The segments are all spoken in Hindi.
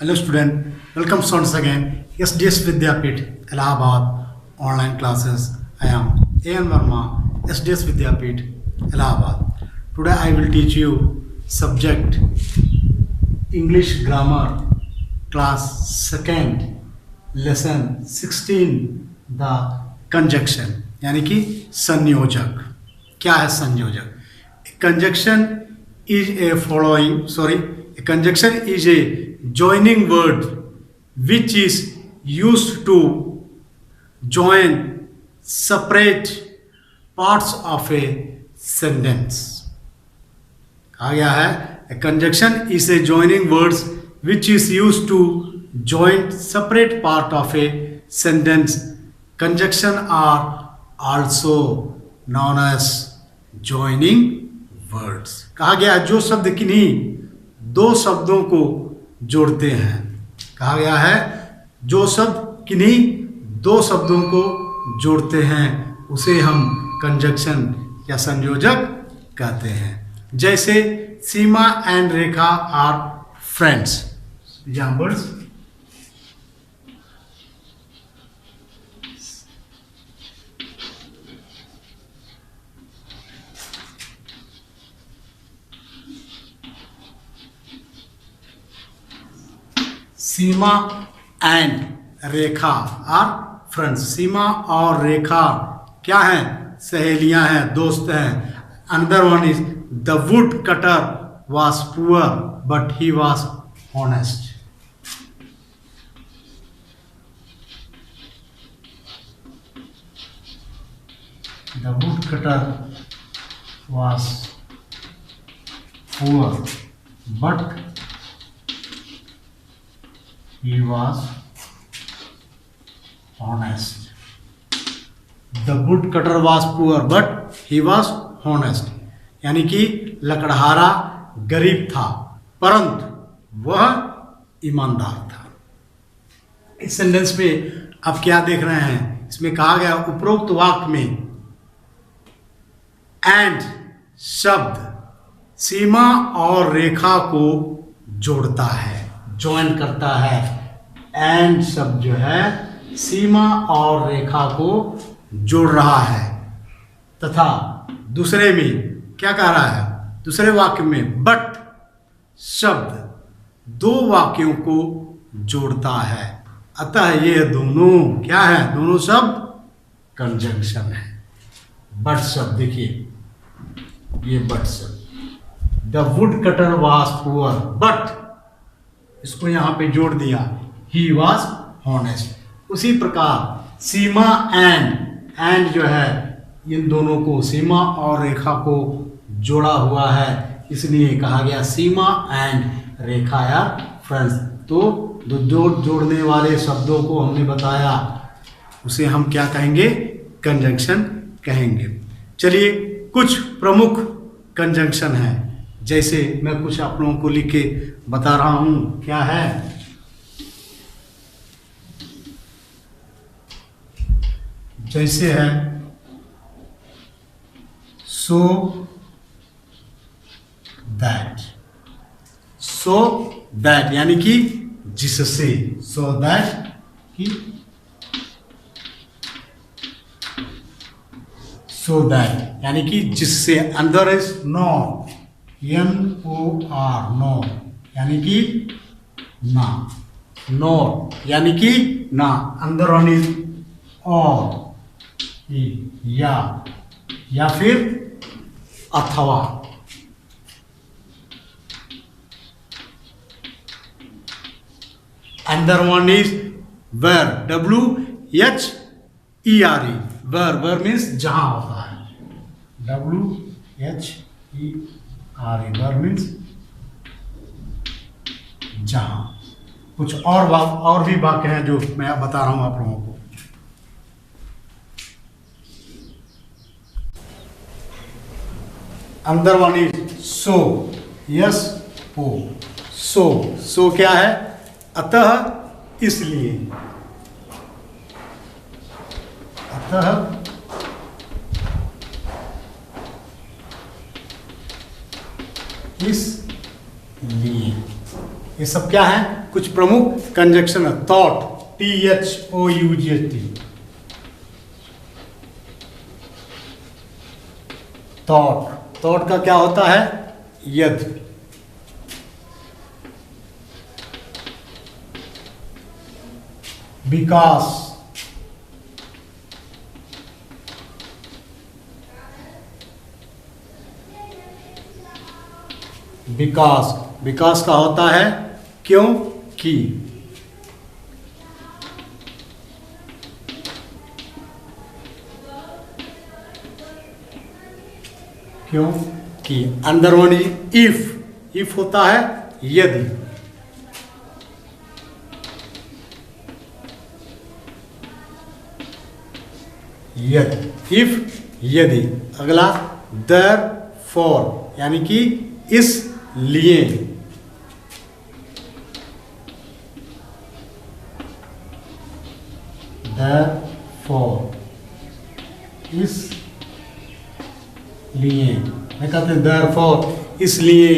Hello student, welcome once again. SDS Vidyapeeth, Allahabad, online classes. I am A.N. Verma, SDS Vidyapeeth, Allahabad. Today I will teach you subject English Grammar, class 2nd, lesson 16, the conjunction. यानी कि संयोजक. क्या है संयोजक? Conjunction is a conjunction is a joining word which is used to join separate parts of a sentence. कहा गया है a conjunction is a joining words which is used to join separate part of a sentence. Conjunction are also known as joining words. कहा गया है जो शब्द किन्हीं दो शब्दों को जोड़ते हैं. कहा गया है जो शब्द किन्हीं दो शब्दों को जोड़ते हैं उसे हम कंजक्शन या संयोजक कहते हैं. जैसे Seema and Rekha are friends. Examples Seema and Rekha are friends. Seema और रेखा क्या हैं? सहेलियां हैं, दोस्त हैं. Another one is the wood cutter was poor but he was honest. The wood cutter was poor but he was honest. The wood cutter was poor but he was honest. यानी कि लकड़हारा गरीब था परंतु वह ईमानदार था. इस सेंटेंस पे आप क्या देख रहे हैं? इसमें कहा गया उपरोक्त वाक्य में एंड शब्द सीमा और रेखा को जोड़ता है, ज्वाइन करता है. एंड शब्द जो है सीमा और रेखा को जोड़ रहा है. तथा दूसरे में क्या कह रहा है? दूसरे वाक्य में बट शब्द दो वाक्यों को जोड़ता है. अतः ये दोनों क्या है? दोनों शब्द कंजंक्शन है. बट शब्द देखिए, ये बट शब्द the wood cutter was poor but इसको यहां पे जोड़ दिया ही वॉज हॉनेस्ट. उसी प्रकार सीमा एंड जो है इन दोनों को सीमा और रेखा को जोड़ा हुआ है, इसलिए कहा गया सीमा एंड रेखा या फ्रेंड्स. तो दो जोड़ने वाले शब्दों को हमने बताया, उसे हम क्या कहेंगे? कंजंक्शन कहेंगे. चलिए कुछ प्रमुख कंजंक्शन है. जैसे मैं कुछ आप लोगों को लिख के बता रहा हूं. क्या है? जैसे है सो दैट यानी कि जिससे. सो दैट कि सो दैट यानी कि जिससे. अंदर इज नॉट NOR नो यानी कि ना. नोर यानी कि ना. अंदर वन इज और या फिर अथवा. अंदर one is where WHERE. Where means जहां होता है. WHERE वेर मीन्स जहां. कुछ और भी वाक्य हैं जो मैं बता रहा हूं आप लोगों को. अंदर वन इज सो. यस ओ. सो क्या है? अतः इसलिए. अतः इसलिए. ये सब क्या है? कुछ प्रमुख कंजक्शन है। Thought, THOUGHT, thought. थॉट का क्या होता है? यदि। विकास, विकास, विकास का होता है क्यों कि। क्यों कि। अंदर वन इफ, इफ होता है यदि। यदि, इफ यदि। अगला देयरफॉर, यानी कि इसलिए। देयरफॉर, इसलिए। मैं कहते हैं देयरफॉर, इसलिए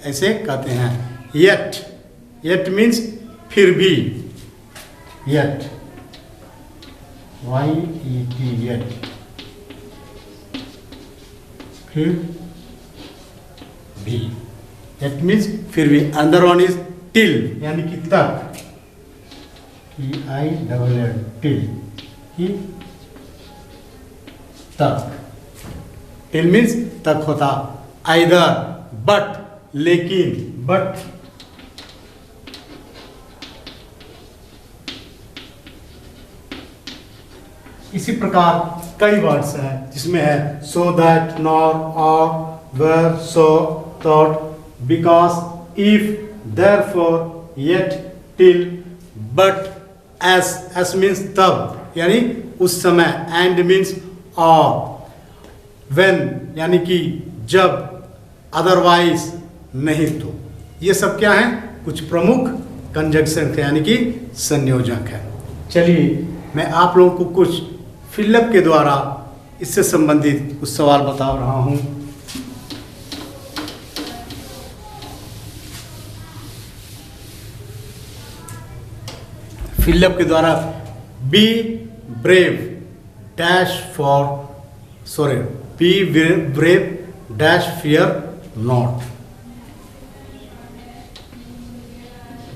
ऐसे कहते हैं। येट, येट मीन्स फिर भी। येट, YET, येट, फिर भी। येट मीन्स फिर भी। अंदर वन इज टिल, यानी कि तक। TILL, टिल, कि तक। टिल मीन्स तक होता। आइदर, बट, लेकिन, बट। इसी प्रकार कई वर्ड्स हैं जिसमें है सो दैट, नॉर, और, where, so, thought, because, if, therefore, yet, till, but, as, as means तब, यानी उस समय, एंड मीन्स और, व्हेन यानी कि जब, अदरवाइज नहीं तो। ये सब क्या है? कुछ प्रमुख कंजक्शन थे, यानी कि संयोजक है। चलिए मैं आप लोगों को कुछ फिलअप के द्वारा इससे संबंधित कुछ सवाल बता रहा हूं। फिलअप के द्वारा B brave dash for, sorry, B brave dash fear not.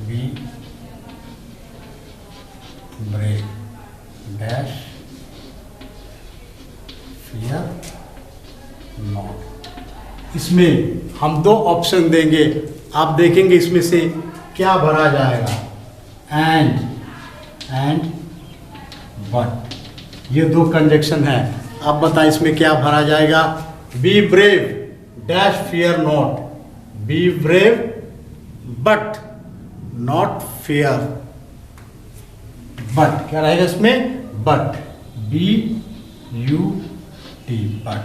Be brave dash fear not. इसमें हम दो ऑप्शन देंगे, आप देखेंगे इसमें से क्या भरा जाएगा। एंड बट, ये दो कंजक्शन है। आप बताएं इसमें क्या भरा जाएगा। Be brave dash fear not, be brave but not fear. But क्या रहेगा इसमें? But, BUT, but.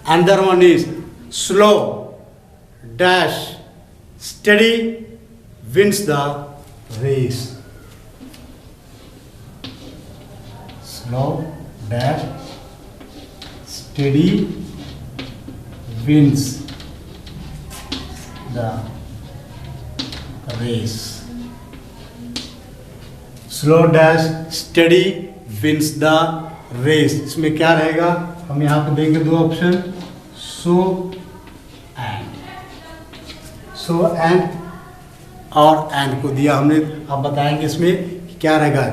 Another one is slow dash steady wins the race. Slow dash steady wins the race. Slow dash steady wins the race. इसमें क्या रहेगा? हम यहाँ पे देंगे दो option, so and, so and और एंड को दिया हमने। आप बताएंगे इसमें क्या रहेगा।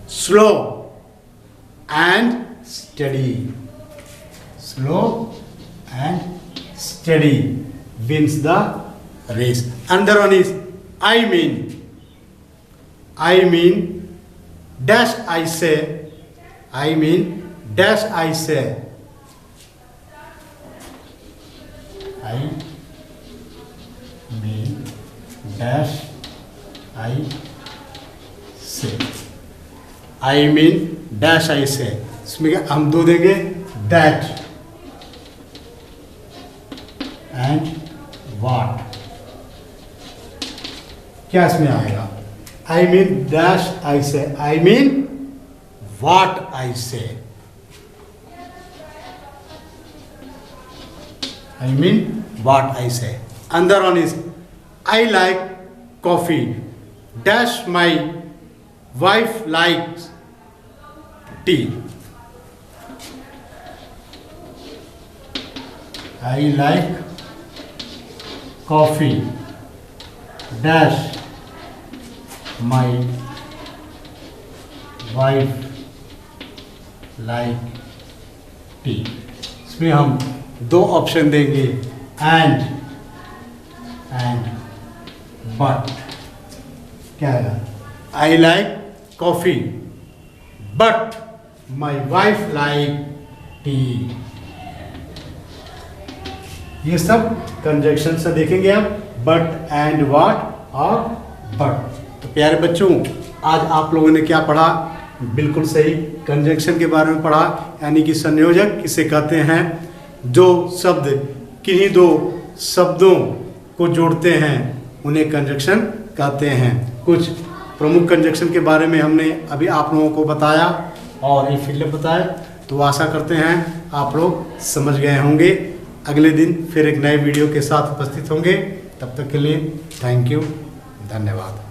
Slow and steady, slow and study wins the race. Another one is I mean dash I say, I mean dash I say, I mean dash I say, I mean dash I say। इसमें हम दो देंगे, that and what। क्या इसमें आएगा? I mean dash I say, I mean what I say, I mean what I say। Another one is I like coffee. Dash my wife likes tea. I like coffee. Dash my wife like tea. इसमें हम दो ऑप्शन देंगे, एंड बट. क्या है? I like coffee but my wife like T. ये सब कंजक्शन से देखेंगे आप, बट, एंड, व्हाट और बट. तो प्यारे बच्चों, आज आप लोगों ने क्या पढ़ा? बिल्कुल सही, कंजक्शन के बारे में पढ़ा, यानी कि संयोजक किसे कहते हैं? जो शब्द किन्हीं दो शब्दों को जोड़ते हैं उन्हें कंजक्शन कहते हैं. कुछ प्रमुख कंजक्शन के बारे में हमने अभी आप लोगों को बताया और ये फिलअप बताया. तो आशा करते हैं आप लोग समझ गए होंगे. अगले दिन फिर एक नए वीडियो के साथ उपस्थित होंगे. तब तक के लिए थैंक यू, धन्यवाद.